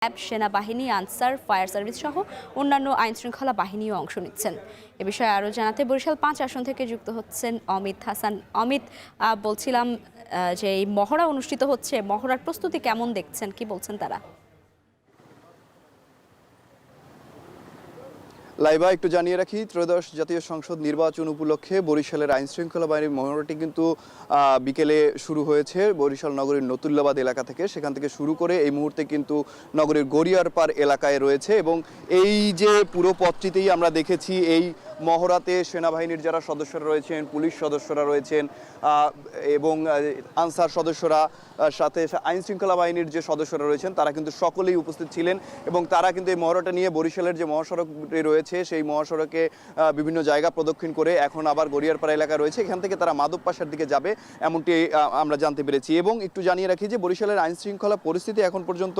RAB, সেনাবাহিনী, answer, fire service সহ অন্যান্য আইনশৃঙ্খলা বাহিনীও অংশ নিচ্ছেন। এ বিষয়ে আরও জানাতে বরিশাল ৫ আসন থেকে যুক্ত হচ্ছেন অমিত হাসান। অমিত, বলছিলাম যে এই মহড়া অনুষ্ঠিত হচ্ছে, মহড়ার প্রস্তুতি কেমন দেখছেন, কি বলছেন তারা? লাইবা একটু জানিয়ে রাখি, ত্রয়োদশ জাতীয় সংসদ নির্বাচন উপলক্ষে বরিশালের আইনশৃঙ্খলা বাহিনীর মহড়াটি কিন্তু বিকেলে শুরু হয়েছে বরিশাল নগরীর নতুল্লাবাদ এলাকা থেকে। সেখান থেকে শুরু করে এই মুহূর্তে কিন্তু নগরীর গড়িয়ারপাড় এলাকায় রয়েছে এবং এই যে পুরো পথটিতেই আমরা দেখেছি এই মহড়াতে সেনাবাহিনীর যারা সদস্যরা রয়েছেন, পুলিশ সদস্যরা রয়েছেন এবং আনসার সদস্যরা, সাথে আইনশৃঙ্খলা বাহিনীর যে সদস্যরা রয়েছেন তারা কিন্তু সকলেই উপস্থিত ছিলেন এবং তারা কিন্তু এই মহড়াটা নিয়ে বরিশালের যে মহাসড়কটি রয়েছে সেই মহাসড়কে বিভিন্ন জায়গা প্রদক্ষিণ করে এখন আবার গড়িয়ারপাড়া এলাকা রয়েছে, এখান থেকে তারা মাধবপাশার দিকে যাবে এমনটি আমরা জানতে পেরেছি। এবং একটু জানিয়ে রাখি যে বরিশালের আইনশৃঙ্খলা পরিস্থিতি এখন পর্যন্ত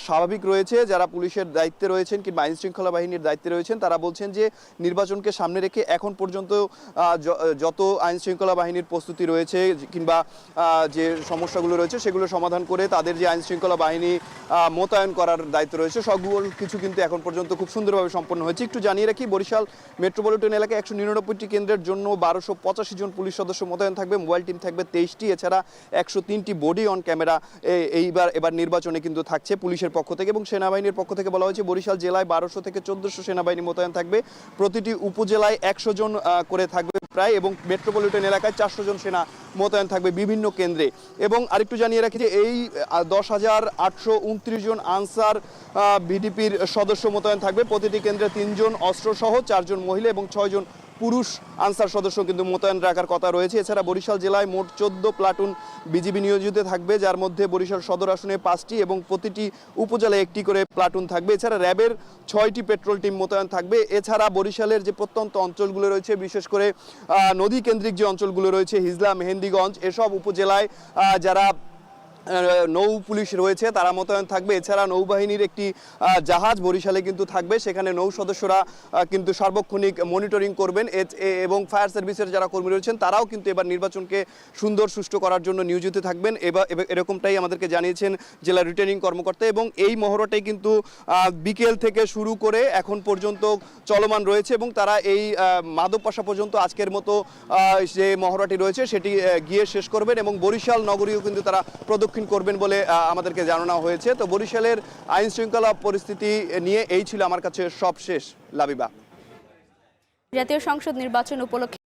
স্বাভাবিক রয়েছে। যারা পুলিশের দায়িত্বে রয়েছেন কিংবা আইনশৃঙ্খলা বাহিনীর দায়িত্বে রয়েছেন তারা বলছেন যে নির্বাচনকে সামনে রেখে এখন পর্যন্ত যত আইনশৃঙ্খলা বাহিনীর প্রস্তুতি রয়েছে কিংবা যে সমস্যাগুলো রয়েছে সেগুলো সমাধান করে তাদের যে আইনশৃঙ্খলা বাহিনী মোতায়েন করার দায়িত্ব রয়েছে সবগুলো কিছু কিন্তু এখন পর্যন্ত খুব সুন্দরভাবে সম্পন্ন হয়েছে। একটু জানিয়ে রাখি, বরিশাল মেট্রোপলিটন এলাকায় ১৯৯টি কেন্দ্রের জন্য ১২৮৫ জন পুলিশ সদস্য মোতায়েন থাকবে, মোবাইল টিম থাকবে ২৩টি, এছাড়া ১০৩টি বডি অন ক্যামেরা এবার নির্বাচনে কিন্তু থাকছে পুলিশের পক্ষ থেকে। এবং সেনাবাহিনীর পক্ষ থেকে বলা হয়েছে বরিশাল জেলায় ১২০০ থেকে ১৪০০ সেনাবাহিনী মোতায়েন থাকবে, প্রতিটি উপজেলায় ১০০ জন করে থাকবে প্রায়, এবং মেট্রোপলিটন এলাকায় ৪০০ জন সেনা মোতায়েন থাকবে বিভিন্ন কেন্দ্রে। এবং আরেকটু জানিয়ে রাখি যে এই ১০,৮২৯ জন আনসার ভিডিপির সদস্য মোতায়েন থাকবে, প্রতিটি কেন্দ্রে ৩ জন অস্ত্রসহ, ৪ জন মহিলা এবং ৬ জন পুরুষ আনসার সদস্য কিন্তু মোতায়েন রাখার কথা রয়েছে। এছাড়া বরিশাল জেলায় মোট ১৪ প্লাটুন বিজিবি নিয়োজিত থাকবে, যার মধ্যে বরিশাল সদর আসনে 5টি এবং প্রতিটি উপজেলায় 1টি করে প্লাটুন থাকবে। এছাড়া র্যাবের 6টি পেট্রোল টিম মোতায়েন থাকবে। এছাড়া বরিশালের যে প্রত্যন্ত অঞ্চলগুলো রয়েছে, বিশেষ করে নদী কেন্দ্রিক যে অঞ্চলগুলো রয়েছে, হিজলা, মেহেন্দিগঞ্জ, এসব উপজেলায় যারা নৌ পুলিশ রয়েছে তারা মোতায়েন থাকবে। এছাড়া নৌবাহিনীর একটি জাহাজ বরিশালে কিন্তু থাকবে, সেখানে নৌ সদস্যরা কিন্তু সার্বক্ষণিক মনিটরিং করবেন এবং ফায়ার সার্ভিসের যারা কর্মী রয়েছেন তারাও কিন্তু এবার নির্বাচনকে সুন্দর সুষ্ঠু করার জন্য নিয়োজিত থাকবেন। এরকমটাই আমাদেরকে জানিয়েছেন জেলা রিটার্নিং কর্মকর্তা। এবং এই মহড়াটাই কিন্তু বিকেল থেকে শুরু করে এখন পর্যন্ত চলমান রয়েছে এবং তারা এই মাধবপাশা পর্যন্ত আজকের মতো যে মহড়াটি রয়েছে সেটি গিয়ে শেষ করবেন এবং বরিশাল নগরীও কিন্তু তারা প্রদক্ষিণ করবেন বলে আমাদেরকে জানানো হয়েছে। তো বরিশালের আইন শৃঙ্খলা পরিস্থিতি নিয়ে এই ছিল আমার কাছে সব শেষ। লাবিবা, জাতীয় সংসদ নির্বাচন উপলক্ষে